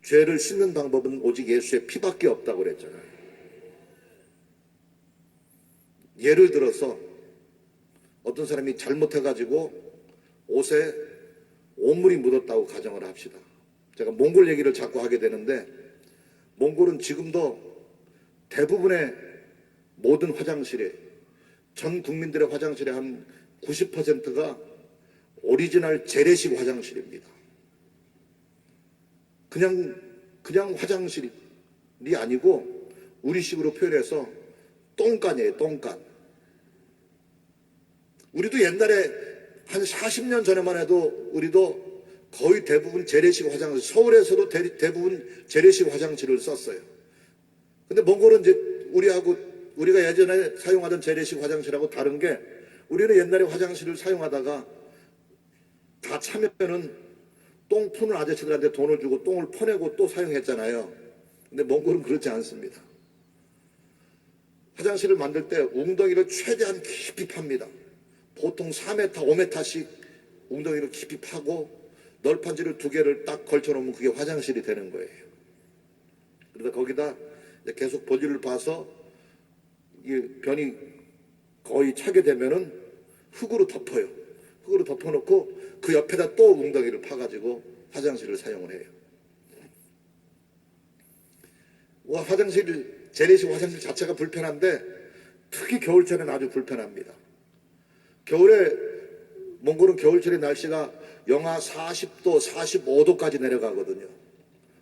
죄를 씻는 방법은 오직 예수의 피밖에 없다고 그랬잖아요. 예를 들어서 어떤 사람이 잘못해가지고 옷에 온물이 묻었다고 가정을 합시다. 제가 몽골 얘기를 자꾸 하게 되는데, 몽골은 지금도 대부분의 모든 화장실에, 전 국민들의 화장실의 한 90%가 오리지널 재래식 화장실입니다. 그냥 화장실이 아니고 우리식으로 표현해서 똥간이에요, 똥간. 우리도 옛날에 한 40년 전에만 해도 우리도 거의 대부분 재래식 화장실, 서울에서도 대부분 재래식 화장실을 썼어요. 근데 몽골은 이제 우리가 예전에 사용하던 재래식 화장실하고 다른 게, 우리는 옛날에 화장실을 사용하다가 다 차면은 똥 푸는 아저씨들한테 돈을 주고 똥을 퍼내고 또 사용했잖아요. 근데 몽골은 그렇지 않습니다. 화장실을 만들 때 웅덩이를 최대한 깊이 팝니다. 보통 4m, 5m씩 웅덩이를 깊이 파고 널판지를 2개를 딱 걸쳐놓으면 그게 화장실이 되는 거예요. 그러다 거기다 계속 볼일을 봐서 이 변이 거의 차게 되면은 흙으로 덮어요. 흙으로 덮어놓고 그 옆에다 또 웅덩이를 파가지고 화장실을 사용을 해요. 재래식 화장실 자체가 불편한데 특히 겨울철에는 아주 불편합니다. 몽골은 겨울철에 날씨가 영하 40도, 45도까지 내려가거든요.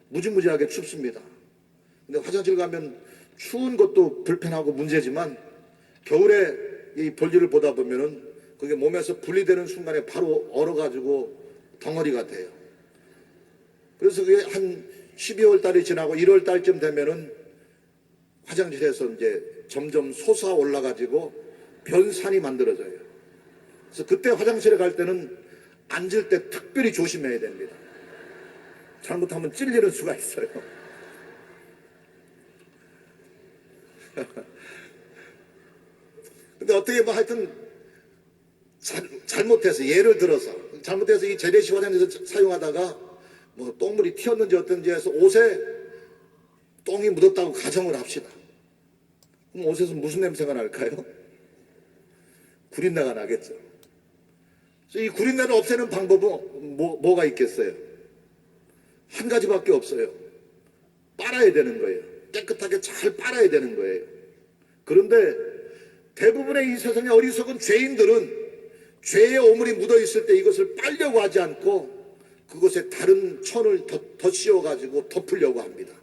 무지무지하게 춥습니다. 근데 화장실 가면 추운 것도 불편하고 문제지만, 겨울에 이 볼일을 보다 보면은 그게 몸에서 분리되는 순간에 바로 얼어가지고 덩어리가 돼요. 그래서 그게 한 12월 달이 지나고 1월 달쯤 되면은 화장실에서 이제 점점 솟아 올라가지고 변산이 만들어져요. 그래서 그때 화장실에 갈 때는 앉을 때 특별히 조심해야 됩니다. 잘못하면 찔리는 수가 있어요. 근데 어떻게 하여튼 잘못해서, 예를 들어서 잘못해서 이 재래식 화장실에서 사용하다가 뭐 똥물이 튀었는지 어떤지 해서 옷에 똥이 묻었다고 가정을 합시다. 그럼 옷에서 무슨 냄새가 날까요? 구린내가 나겠죠. 그래서 이 구린내를 없애는 방법은 뭐가 있겠어요? 한 가지밖에 없어요. 빨아야 되는 거예요. 깨끗하게 잘 빨아야 되는 거예요. 그런데 대부분의 이 세상의 어리석은 죄인들은 죄의 오물이 묻어 있을 때 이것을 빨려고 하지 않고 그것에 다른 천을 더 씌워가지고 덮으려고 합니다.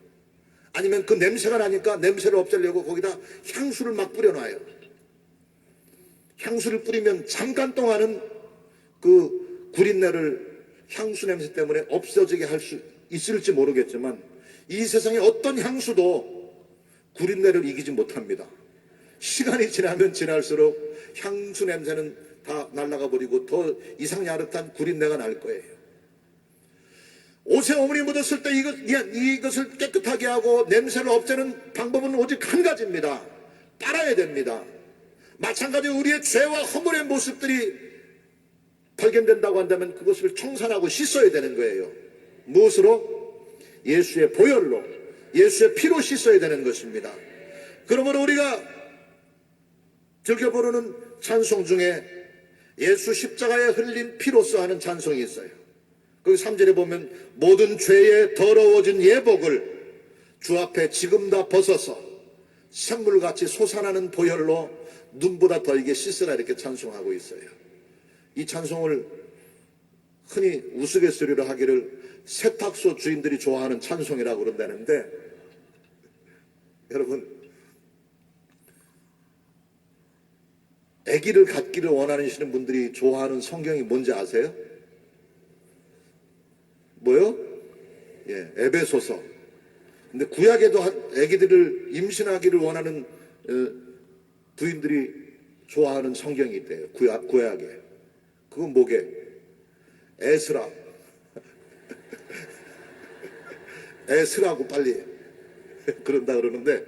아니면 그 냄새가 나니까 냄새를 없애려고 거기다 향수를 막 뿌려놔요. 향수를 뿌리면 잠깐 동안은 그 구린내를 향수 냄새 때문에 없어지게 할 수 있을지 모르겠지만, 이 세상의 어떤 향수도 구린내를 이기지 못합니다. 시간이 지나면 지날수록 향수 냄새는 다 날아가 버리고 더 이상 야릇한 구린내가 날 거예요. 옷에 오물이 묻었을 때 이것을 깨끗하게 하고 냄새를 없애는 방법은 오직 한 가지입니다. 빨아야 됩니다. 마찬가지로 우리의 죄와 허물의 모습들이 발견된다고 한다면 그것을 청산하고 씻어야 되는 거예요. 무엇으로? 예수의 보혈로, 예수의 피로 씻어야 되는 것입니다. 그러므로 우리가 즐겨 부르는 찬송 중에 예수 십자가에 흘린 피로써 하는 찬송이 있어요. 거기 3절에 보면 모든 죄에 더러워진 예복을 주 앞에 지금 다 벗어서 샘물같이 솟아나는 보혈로 눈보다 더이게 씻으라, 이렇게 찬송하고 있어요. 이 찬송을 흔히 우스갯소리로 하기를 세탁소 주인들이 좋아하는 찬송이라고 그런다는데, 여러분, 아기를 갖기를 원하시는 분들이 좋아하는 성경이 뭔지 아세요? 뭐요? 예, 에베소서. 근데 구약에도 아기들을 임신하기를 원하는 부인들이 좋아하는 성경이 있대요. 구약에. 그건 뭐게? 에스라. 에스라고 빨리 그런다 그러는데,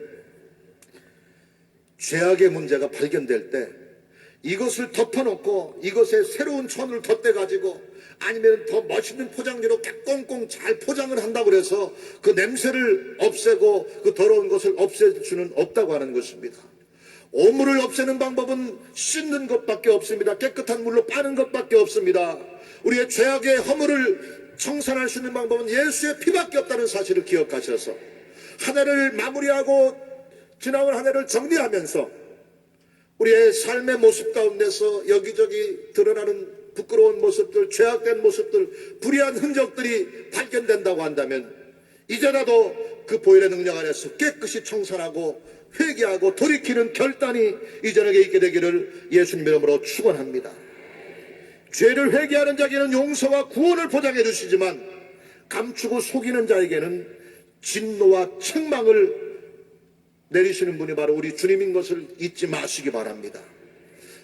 죄악의 문제가 발견될 때 이것을 덮어놓고 이것에 새로운 천을 덧대가지고 아니면 더 멋있는 포장지로 꽁꽁 잘 포장을 한다고 그래서 그 냄새를 없애고 그 더러운 것을 없앨 수는 없다고 하는 것입니다. 오물을 없애는 방법은 씻는 것밖에 없습니다. 깨끗한 물로 빠는 것밖에 없습니다. 우리의 죄악의 허물을 청산할 수 있는 방법은 예수의 피밖에 없다는 사실을 기억하셔서 한 해를 마무리하고 지나온 한 해를 정리하면서 우리의 삶의 모습 가운데서 여기저기 드러나는 부끄러운 모습들, 죄악된 모습들, 불의한 흔적들이 발견된다고 한다면 이제라도 그 보혈의 능력 안에서 깨끗이 청산하고 회개하고 돌이키는 결단이 이 저녁에 있게 되기를 예수님 이름으로 축원합니다. 죄를 회개하는 자에게는 용서와 구원을 보장해 주시지만 감추고 속이는 자에게는 진노와 책망을 내리시는 분이 바로 우리 주님인 것을 잊지 마시기 바랍니다.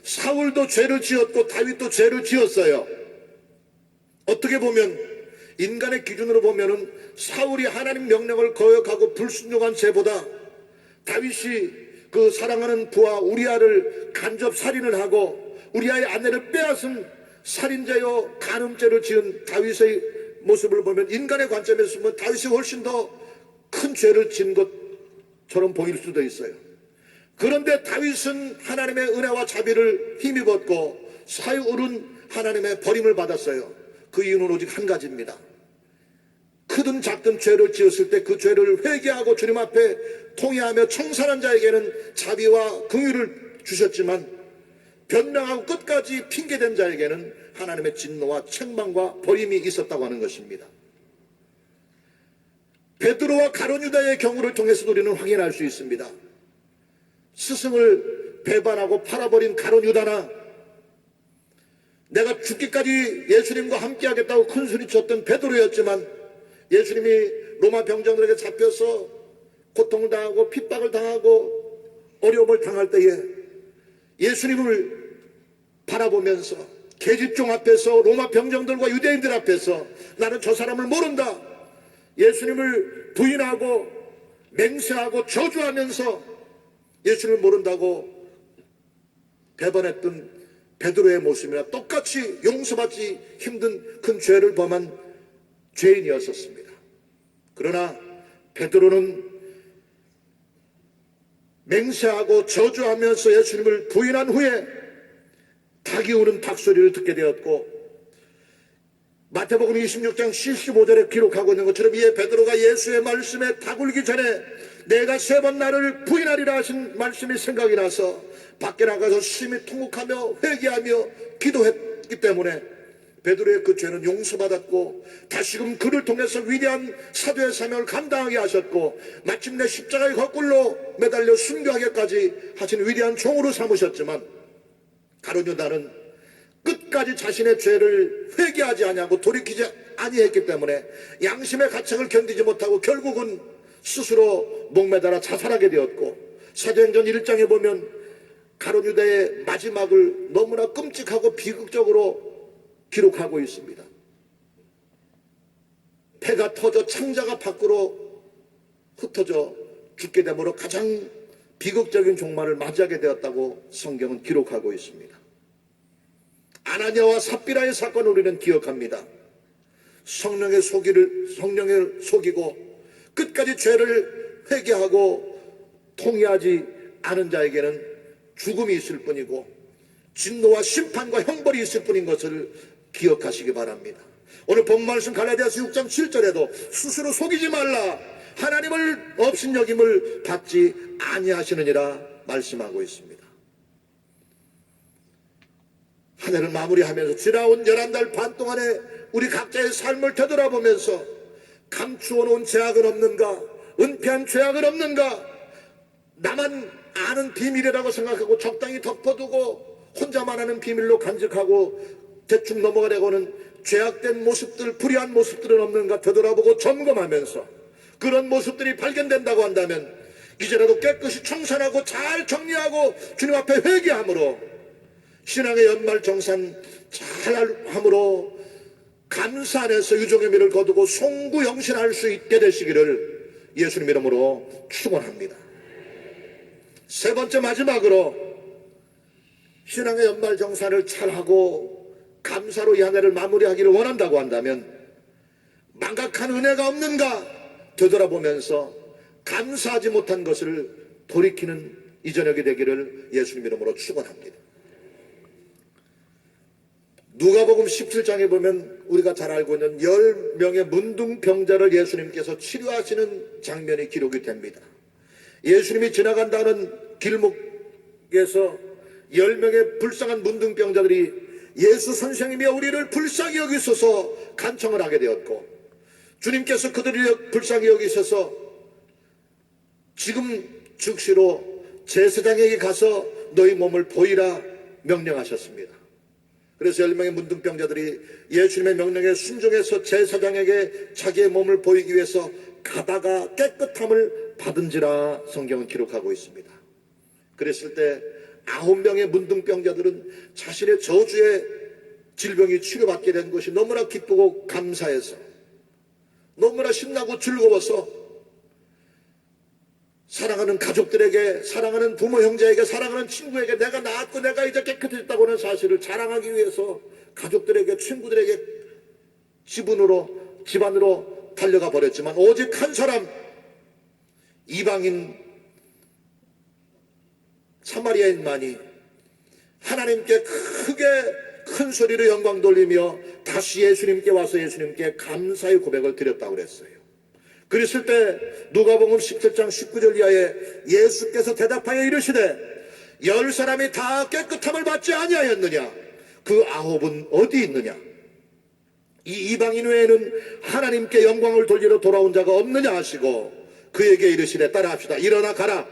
사울도 죄를 지었고 다윗도 죄를 지었어요. 어떻게 보면 인간의 기준으로 보면은 사울이 하나님 명령을 거역하고 불순종한 죄보다 다윗이 그 사랑하는 부하 우리아를 간접 살인을 하고 우리아의 아내를 빼앗은 살인죄요 간음죄를 지은 다윗의 모습을 보면 인간의 관점에서 보면 다윗이 훨씬 더 큰 죄를 지은 것처럼 보일 수도 있어요. 그런데 다윗은 하나님의 은혜와 자비를 힘입었고 사울은 하나님의 버림을 받았어요. 그 이유는 오직 한 가지입니다. 크든 작든 죄를 지었을 때 그 죄를 회개하고 주님 앞에 통회하며 청산한 자에게는 자비와 긍휼을 주셨지만 변명하고 끝까지 핑계댄 자에게는 하나님의 진노와 책망과 버림이 있었다고 하는 것입니다. 베드로와 가룟 유다의 경우를 통해서도 우리는 확인할 수 있습니다. 스승을 배반하고 팔아버린 가룟 유다나 내가 죽기까지 예수님과 함께하겠다고 큰소리쳤던 베드로였지만 예수님이 로마 병정들에게 잡혀서 고통당하고 핍박을 당하고 어려움을 당할 때에 예수님을 바라보면서 계집종 앞에서 로마 병정들과 유대인들 앞에서 나는 저 사람을 모른다, 예수님을 부인하고 맹세하고 저주하면서 예수님을 모른다고 배반했던 베드로의 모습이나 똑같이 용서받지 힘든 큰 죄를 범한 죄인이었었습니다. 그러나 베드로는 맹세하고 저주하면서 예수님을 부인한 후에 닭이 우는 닭소리를 듣게 되었고 마태복음 26장 75절에 기록하고 있는 것처럼 이에 베드로가 예수의 말씀에 닭 울기 전에 내가 3번 나를 부인하리라 하신 말씀이 생각이 나서 밖에 나가서 심히 통곡하며 회개하며 기도했기 때문에 베드로의 그 죄는 용서받았고 다시금 그를 통해서 위대한 사도의 사명을 감당하게 하셨고 마침내 십자가의 거꾸로 매달려 순교하게까지 하신 위대한 종으로 삼으셨지만 가룟 유다는 끝까지 자신의 죄를 회개하지 아니하고 돌이키지 아니했기 때문에 양심의 가책을 견디지 못하고 결국은 스스로 목매달아 자살하게 되었고 사도행전 1장에 보면 가룟 유다의 마지막을 너무나 끔찍하고 비극적으로 기록하고 있습니다. 폐가 터져 창자가 밖으로 흩어져 죽게 되므로 가장 비극적인 종말을 맞이하게 되었다고 성경은 기록하고 있습니다. 아나니아와 삽비라의 사건을 우리는 기억합니다. 성령을 속이고 끝까지 죄를 회개하고 통회하지 않은 자에게는 죽음이 있을 뿐이고 진노와 심판과 형벌이 있을 뿐인 것을 기억하시기 바랍니다. 오늘 본 말씀 갈라디아서 6장 7절에도 스스로 속이지 말라, 하나님을 업신여김을 받지 아니하시느니라 말씀하고 있습니다. 한 해를 마무리하면서 지나온 11달 반 동안에 우리 각자의 삶을 되돌아보면서 감추어 놓은 죄악은 없는가, 은폐한 죄악은 없는가, 나만 아는 비밀이라고 생각하고 적당히 덮어두고 혼자만 아는 비밀로 간직하고 대충 넘어가려고는 죄악된 모습들, 불의한 모습들은 없는가 되돌아보고 점검하면서 그런 모습들이 발견된다고 한다면 이제라도 깨끗이 청산하고 잘 정리하고 주님 앞에 회개함으로 신앙의 연말정산 잘함으로 감사 안에서 유종의 미를 거두고 송구영신할 수 있게 되시기를 예수님 이름으로 축원합니다. 세 번째 마지막으로 신앙의 연말정산을 잘하고 감사로 이 한 해를 마무리하기를 원한다고 한다면 망각한 은혜가 없는가 되돌아보면서 감사하지 못한 것을 돌이키는 이 저녁이 되기를 예수님 이름으로 축원합니다. 누가복음 17장에 보면 우리가 잘 알고 있는 10명의 문둥병자를 예수님께서 치료하시는 장면이 기록이 됩니다. 예수님이 지나간다는 길목에서 10명의 불쌍한 문둥병자들이 예수 선생님이여 우리를 불쌍히 여기소서 간청을 하게 되었고, 주님께서 그들을 불쌍히 여기셔서 지금 즉시로 제사장에게 가서 너희 몸을 보이라 명령하셨습니다. 그래서 10명의 문둥병자들이 예수님의 명령에 순종해서 제사장에게 자기의 몸을 보이기 위해서 가다가 깨끗함을 받은지라 성경은 기록하고 있습니다. 그랬을 때 9명의 문둥병자들은 자신의 저주의 질병이 치료받게 된 것이 너무나 기쁘고 감사해서 너무나 신나고 즐거워서 사랑하는 가족들에게, 사랑하는 부모 형제에게, 사랑하는 친구에게 내가 나았고 내가 이제 깨끗해졌다고 하는 사실을 자랑하기 위해서 가족들에게, 친구들에게 집안으로 달려가 버렸지만 오직 한 사람, 이방인 사마리아인만이 하나님께 크게 큰 소리로 영광 돌리며 다시 예수님께 와서 예수님께 감사의 고백을 드렸다고 그랬어요. 그랬을 때 누가복음 17장 19절 이하에 예수께서 대답하여 이르시되 10사람이 다 깨끗함을 받지 아니하였느냐? 그 9은 어디 있느냐? 이 이방인 외에는 하나님께 영광을 돌리러 돌아온 자가 없느냐 하시고 그에게 이르시되, 따라합시다. 일어나 가라.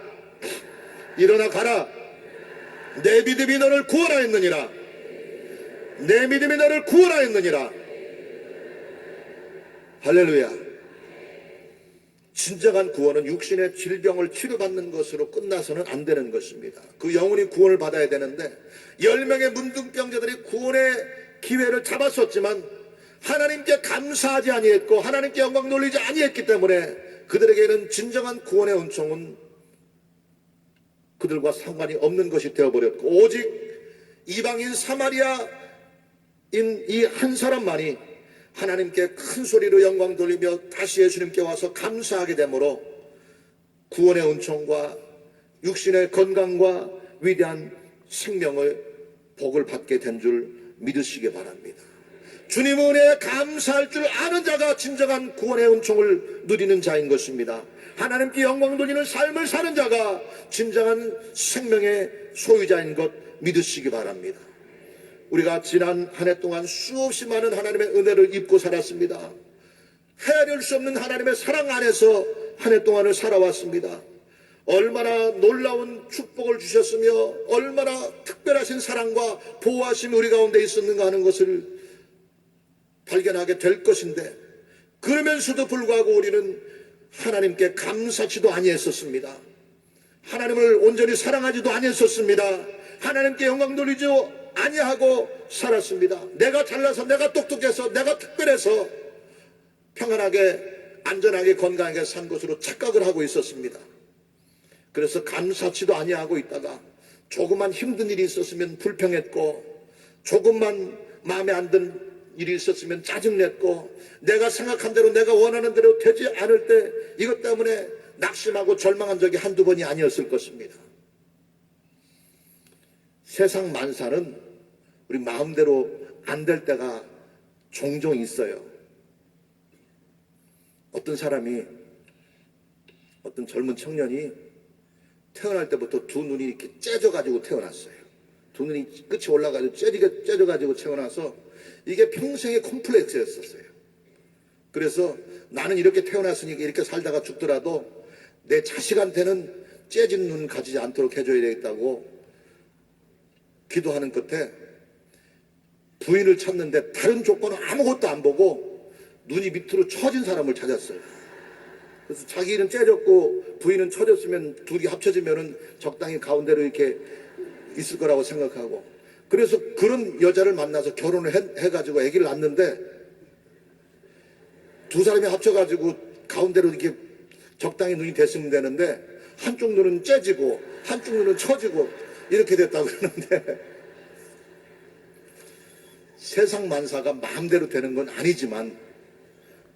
일어나 가라. 내 믿음이 너를 구원하였느니라. 내 믿음이 너를 구원하였느니라. 할렐루야. 진정한 구원은 육신의 질병을 치료받는 것으로 끝나서는 안 되는 것입니다. 그 영혼이 구원을 받아야 되는데 10명의 문둥병자들이 구원의 기회를 잡았었지만 하나님께 감사하지 아니했고 하나님께 영광 돌리지 아니했기 때문에 그들에게는 진정한 구원의 은총은 그들과 상관이 없는 것이 되어버렸고, 오직 이방인 사마리아인 이 한 사람만이 하나님께 큰 소리로 영광 돌리며 다시 예수님께 와서 감사하게 되므로 구원의 은총과 육신의 건강과 위대한 생명을 복을 받게 된 줄 믿으시기 바랍니다. 주님 은혜에 감사할 줄 아는 자가 진정한 구원의 은총을 누리는 자인 것입니다. 하나님께 영광 돌리는 삶을 사는 자가 진정한 생명의 소유자인 것 믿으시기 바랍니다. 우리가 지난 한 해 동안 수없이 많은 하나님의 은혜를 입고 살았습니다. 헤아릴 수 없는 하나님의 사랑 안에서 한 해 동안을 살아왔습니다. 얼마나 놀라운 축복을 주셨으며 얼마나 특별하신 사랑과 보호하심이 우리 가운데 있었는가 하는 것을 발견하게 될 것인데, 그러면서도 불구하고 우리는 하나님께 감사치도 아니했었습니다. 하나님을 온전히 사랑하지도 아니했었습니다. 하나님께 영광 돌리지도 아니하고 살았습니다. 내가 잘나서, 내가 똑똑해서, 내가 특별해서 평안하게 안전하게 건강하게 산 것으로 착각을 하고 있었습니다. 그래서 감사치도 아니하고 있다가 조금만 힘든 일이 있었으면 불평했고, 조금만 마음에 안 드는 일이 있었으면 짜증냈고, 내가 생각한 대로 내가 원하는 대로 되지 않을 때 이것 때문에 낙심하고 절망한 적이 한두 번이 아니었을 것입니다. 세상 만사는 우리 마음대로 안 될 때가 종종 있어요. 어떤 사람이, 어떤 젊은 청년이 태어날 때부터 두 눈이 이렇게 째져가지고 태어났어요. 두 눈이 끝이 올라가지고 째져가지고 태어나서 이게 평생의 콤플렉스였었어요. 그래서 나는 이렇게 태어났으니까 이렇게 살다가 죽더라도 내 자식한테는 째진 눈 가지지 않도록 해줘야 되겠다고 기도하는 끝에 부인을 찾는데 다른 조건은 아무것도 안 보고 눈이 밑으로 처진 사람을 찾았어요. 그래서 자기는 째졌고 부인은 처졌으면 둘이 합쳐지면은 적당히 가운데로 이렇게 있을 거라고 생각하고, 그래서 그런 여자를 만나서 결혼을 해가지고 아기를 낳는데, 두 사람이 합쳐가지고 가운데로 이렇게 적당히 눈이 됐으면 되는데 한쪽 눈은 째지고 한쪽 눈은 처지고 이렇게 됐다고 그러는데 세상 만사가 마음대로 되는 건 아니지만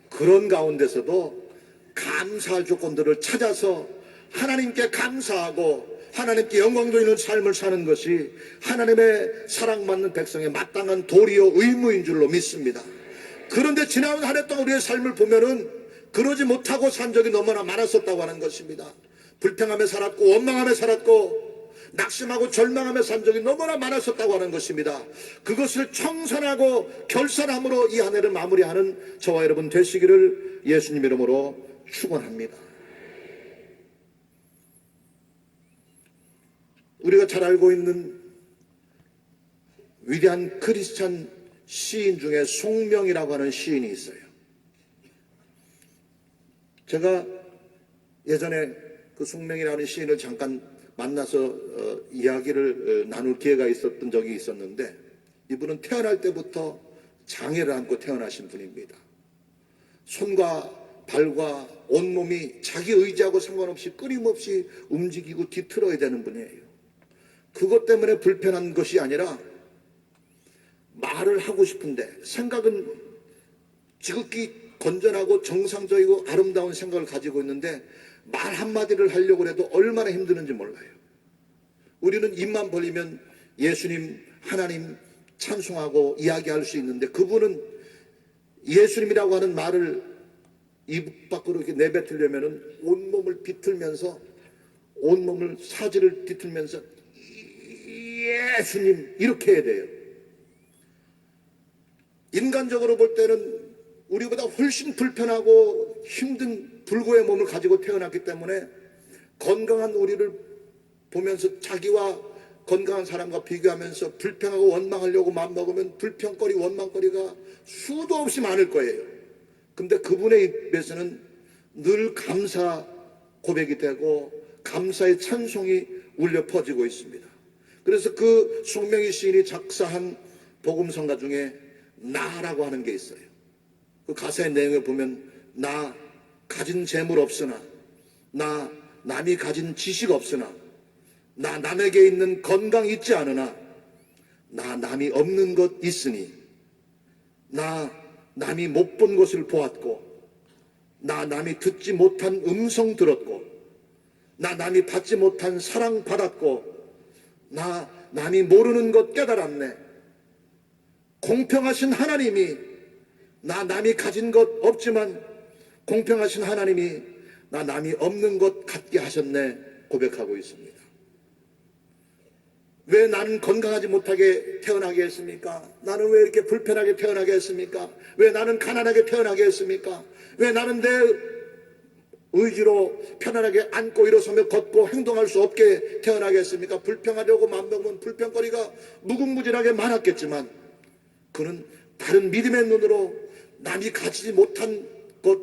그런 가운데서도 감사할 조건들을 찾아서 하나님께 감사하고 하나님께 영광 돌리는 삶을 사는 것이 하나님의 사랑받는 백성의 마땅한 도리요 의무인 줄로 믿습니다. 그런데 지난 한 해 동안 우리의 삶을 보면은 그러지 못하고 산 적이 너무나 많았었다고 하는 것입니다. 불평하며 살았고 원망하며 살았고 낙심하고 절망하며 산 적이 너무나 많았었다고 하는 것입니다. 그것을 청산하고 결산함으로 이 한 해를 마무리하는 저와 여러분 되시기를 예수님 이름으로 축원합니다. 우리가 잘 알고 있는 위대한 크리스찬 시인 중에 송명이라고 하는 시인이 있어요. 제가 예전에 그 송명이라는 시인을 잠깐 만나서 이야기를 나눌 기회가 있었던 적이 있었는데, 이분은 태어날 때부터 장애를 안고 태어나신 분입니다. 손과 발과 온몸이 자기 의지하고 상관없이 끊임없이 움직이고 뒤틀어야 되는 분이에요. 그것 때문에 불편한 것이 아니라 말을 하고 싶은데, 생각은 지극히 건전하고 정상적이고 아름다운 생각을 가지고 있는데 말 한마디를 하려고 해도 얼마나 힘드는지 몰라요. 우리는 입만 벌리면 예수님, 하나님 찬송하고 이야기할 수 있는데, 그분은 예수님이라고 하는 말을 입 밖으로 이렇게 내뱉으려면은 온몸을 비틀면서, 온몸을 사지를 뒤틀면서 예수님 이렇게 해야 돼요. 인간적으로 볼 때는 우리보다 훨씬 불편하고 힘든 불구의 몸을 가지고 태어났기 때문에 건강한 우리를 보면서 자기와 건강한 사람과 비교하면서 불평하고 원망하려고 마음먹으면 불평거리, 원망거리가 수도 없이 많을 거예요. 근데 그분의 입에서는 늘 감사 고백이 되고 감사의 찬송이 울려 퍼지고 있습니다. 그래서 그 송명희 시인이 작사한 복음성가 중에 나라고 하는 게 있어요. 그 가사의 내용을 보면 나 가진 재물 없으나, 나 남이 가진 지식 없으나, 나 남에게 있는 건강 있지 않으나, 나 남이 없는 것 있으니, 나 남이 못 본 것을 보았고, 나 남이 듣지 못한 음성 들었고, 나 남이 받지 못한 사랑 받았고, 나 남이 모르는 것 깨달았네. 공평하신 하나님이 나 남이 가진 것 없지만 공평하신 하나님이 나 남이 없는 것 같게 하셨네 고백하고 있습니다. 왜 나는 건강하지 못하게 태어나게 했습니까? 나는 왜 이렇게 불편하게 태어나게 했습니까? 왜 나는 가난하게 태어나게 했습니까? 왜 나는 내 의지로 편안하게 앉고 일어서며 걷고 행동할 수 없게 태어나게 했습니까? 불평하려고 마음먹으면 불평거리가 무궁무진하게 많았겠지만, 그는 다른 믿음의 눈으로 남이 가지지 못한 것,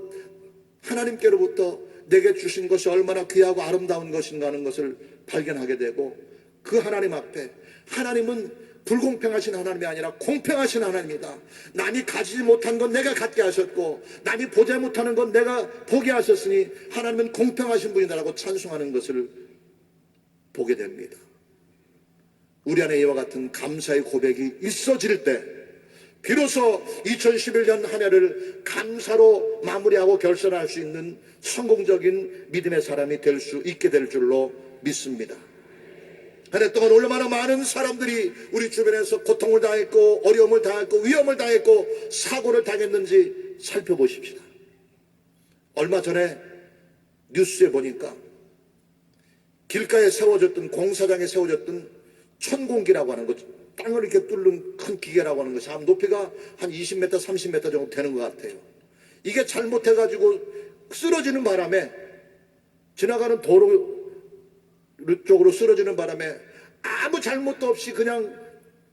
하나님께로부터 내게 주신 것이 얼마나 귀하고 아름다운 것인가 하는 것을 발견하게 되고, 그 하나님 앞에, 하나님은 불공평하신 하나님이 아니라 공평하신 하나님이다. 남이 가지지 못한 건 내가 갖게 하셨고, 남이 보지 못하는 건 내가 보게 하셨으니 하나님은 공평하신 분이다라고 찬송하는 것을 보게 됩니다. 우리 안에 이와 같은 감사의 고백이 있어질 때 비로소 2011년 한 해를 감사로 마무리하고 결산할 수 있는 성공적인 믿음의 사람이 될 수 있게 될 줄로 믿습니다. 한 해 동안 얼마나 많은 사람들이 우리 주변에서 고통을 당했고 어려움을 당했고 위험을 당했고 사고를 당했는지 살펴보십시다. 얼마 전에 뉴스에 보니까 길가에 세워졌던, 공사장에 세워졌던 천공기라고 하는 것, 땅을 이렇게 뚫는 큰 기계라고 하는 것이 높이가 한 20m, 30m 정도 되는 것 같아요. 이게 잘못해가지고 쓰러지는 바람에, 지나가는 도로 쪽으로 쓰러지는 바람에 아무 잘못도 없이 그냥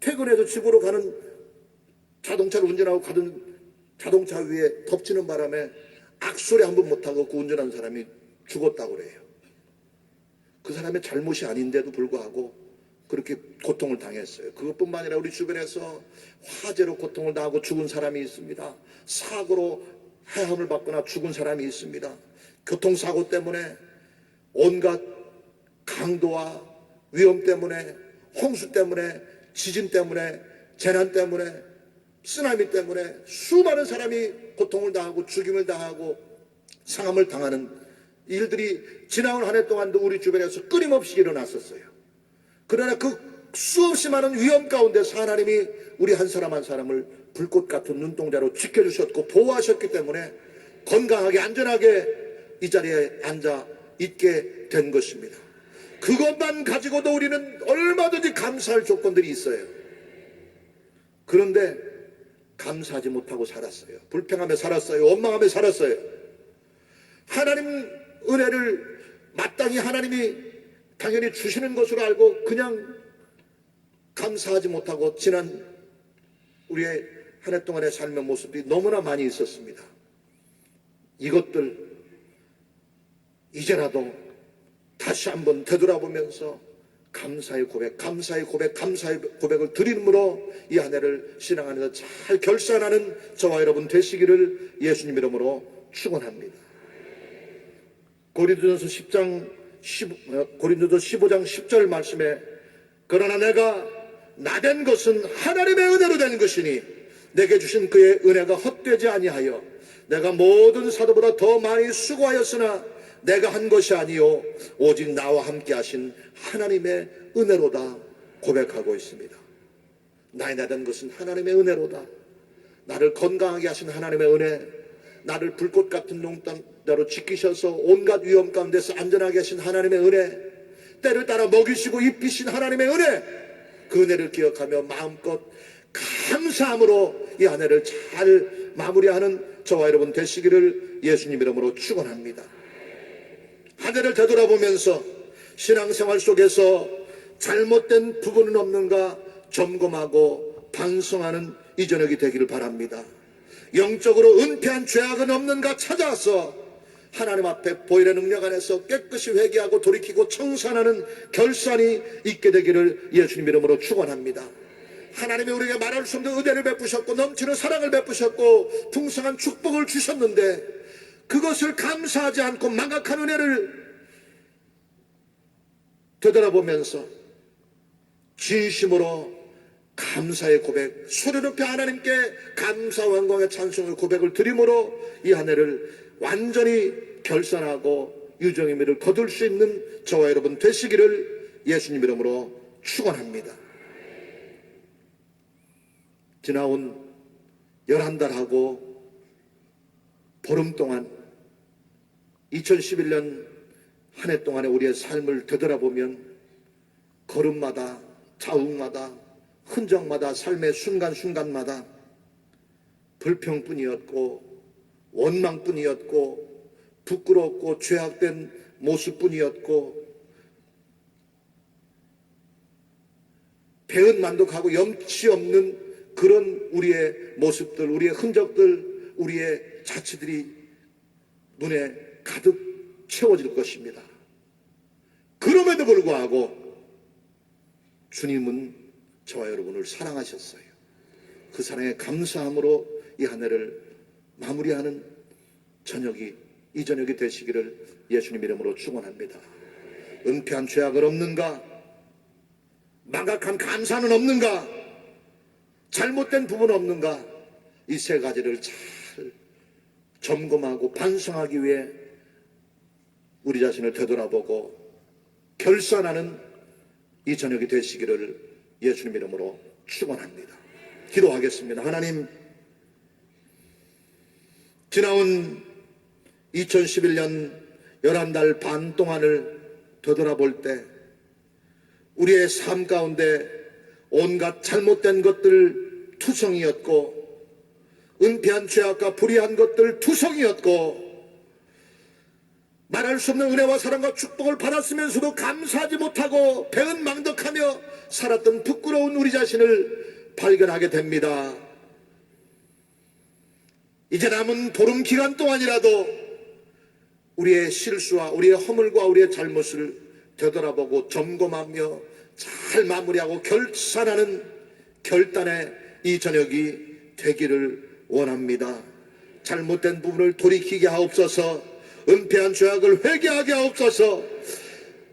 퇴근해서 집으로 가는, 자동차를 운전하고 가던 자동차 위에 덮치는 바람에 악소리 한 번 못하고 그 운전하는 사람이 죽었다고 그래요. 그 사람의 잘못이 아닌데도 불구하고 그렇게 고통을 당했어요. 그것뿐만 아니라 우리 주변에서 화재로 고통을 당하고 죽은 사람이 있습니다. 사고로 해함을 받거나 죽은 사람이 있습니다. 교통사고 때문에, 온갖 강도와 위험 때문에, 홍수 때문에, 지진 때문에, 재난 때문에 쓰나미 때문에 수많은 사람이 고통을 당하고 죽임을 당하고 상함을 당하는 일들이 지나온 한 해 동안도 우리 주변에서 끊임없이 일어났었어요. 그러나 그 수없이 많은 위험 가운데서 하나님이 우리 한 사람 한 사람을 불꽃 같은 눈동자로 지켜주셨고 보호하셨기 때문에 건강하게 안전하게 이 자리에 앉아 있게 된 것입니다. 그것만 가지고도 우리는 얼마든지 감사할 조건들이 있어요. 그런데 감사하지 못하고 살았어요. 불평하며 살았어요. 원망하며 살았어요. 하나님 은혜를 마땅히 하나님이 당연히 주시는 것으로 알고 그냥 감사하지 못하고 지난 우리의 한 해 동안의 삶의 모습이 너무나 많이 있었습니다. 이것들 이제라도 다시 한번 되돌아보면서 감사의 고백, 감사의 고백, 감사의 고백을 드림으로 이 한 해를 신앙 안에서 잘 결산하는 저와 여러분 되시기를 예수님 이름으로 축원합니다. 고린도전서 15장 10절 말씀에 그러나 내가 나된 것은 하나님의 은혜로 된 것이니 내게 주신 그의 은혜가 헛되지 아니하여 내가 모든 사도보다 더 많이 수고하였으나 내가 한 것이 아니요 오직 나와 함께 하신 하나님의 은혜로다 고백하고 있습니다. 나의 나된 것은 하나님의 은혜로다. 나를 건강하게 하신 하나님의 은혜, 나를 불꽃 같은 농땅대로 지키셔서 온갖 위험 가운데서 안전하게 하신 하나님의 은혜, 때를 따라 먹이시고 입히신 하나님의 은혜, 그 은혜를 기억하며 마음껏 감사함으로 이 한 해를 잘 마무리하는 저와 여러분 되시기를 예수님 이름으로 축원합니다. 한 해를 되돌아보면서 신앙생활 속에서 잘못된 부분은 없는가 점검하고 반성하는 이 저녁이 되기를 바랍니다. 영적으로 은폐한 죄악은 없는가 찾아서 하나님 앞에 보혈의 능력 안에서 깨끗이 회개하고 돌이키고 청산하는 결산이 있게 되기를 예수님 이름으로 축원합니다. 하나님이 우리에게 말할 수 없는 은혜를 베푸셨고 넘치는 사랑을 베푸셨고 풍성한 축복을 주셨는데 그것을 감사하지 않고 망각한 은혜를 되돌아보면서 진심으로 감사의 고백, 소리 높여 하나님께 감사와 영광의 찬송의 고백을 드림으로 이 한 해를 완전히 결산하고 유정의 미를 거둘 수 있는 저와 여러분 되시기를 예수님 이름으로 축원합니다. 지나온 11달하고 보름 동안 2011년 한 해 동안의 우리의 삶을 되돌아보면 걸음마다 자욱마다 흔적마다 삶의 순간순간마다 불평뿐이었고 원망뿐이었고 부끄럽고 죄악된 모습뿐이었고 배은 만독하고 염치 없는 그런 우리의 모습들, 우리의 흔적들, 우리의 자취들이 눈에 가득 채워질 것입니다. 그럼에도 불구하고 주님은 저와 여러분을 사랑하셨어요. 그 사랑에 감사함으로 이 한 해를 마무리하는 이 저녁이 되시기를 예수님 이름으로 축원합니다. 은폐한 죄악은 없는가? 망각한 감사는 없는가? 잘못된 부분은 없는가? 이 세 가지를 잘 점검하고 반성하기 위해 우리 자신을 되돌아보고 결산하는 이 저녁이 되시기를 예수님 이름으로 축원합니다. 기도하겠습니다. 하나님, 지나온 2011년 11달 반 동안을 되돌아볼 때 우리의 삶 가운데 온갖 잘못된 것들 투성이었고 은폐한 죄악과 불의한 것들 투성이었고 말할 수 없는 은혜와 사랑과 축복을 받았으면서도 감사하지 못하고 배은망덕하며 살았던 부끄러운 우리 자신을 발견하게 됩니다. 이제 남은 보름 기간 동안이라도 우리의 실수와 우리의 허물과 우리의 잘못을 되돌아보고 점검하며 잘 마무리하고 결산하는 결단의 이 저녁이 되기를 원합니다. 잘못된 부분을 돌이키게 하옵소서. 은폐한 죄악을 회개하게 하옵소서.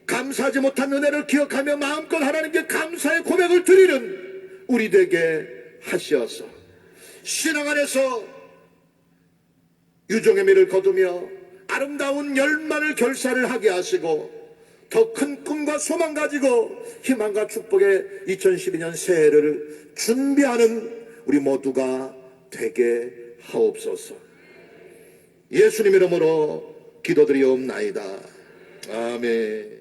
감사하지 못한 은혜를 기억하며 마음껏 하나님께 감사의 고백을 드리는 우리 되게 하시어서 신앙 안에서 유종의 미를 거두며 아름다운 열만을 결산을 하게 하시고 더 큰 꿈과 소망 가지고 희망과 축복의 2012년 새해를 준비하는 우리 모두가 되게 하옵소서. 예수님 이름으로 기도드리옵나이다. 아멘.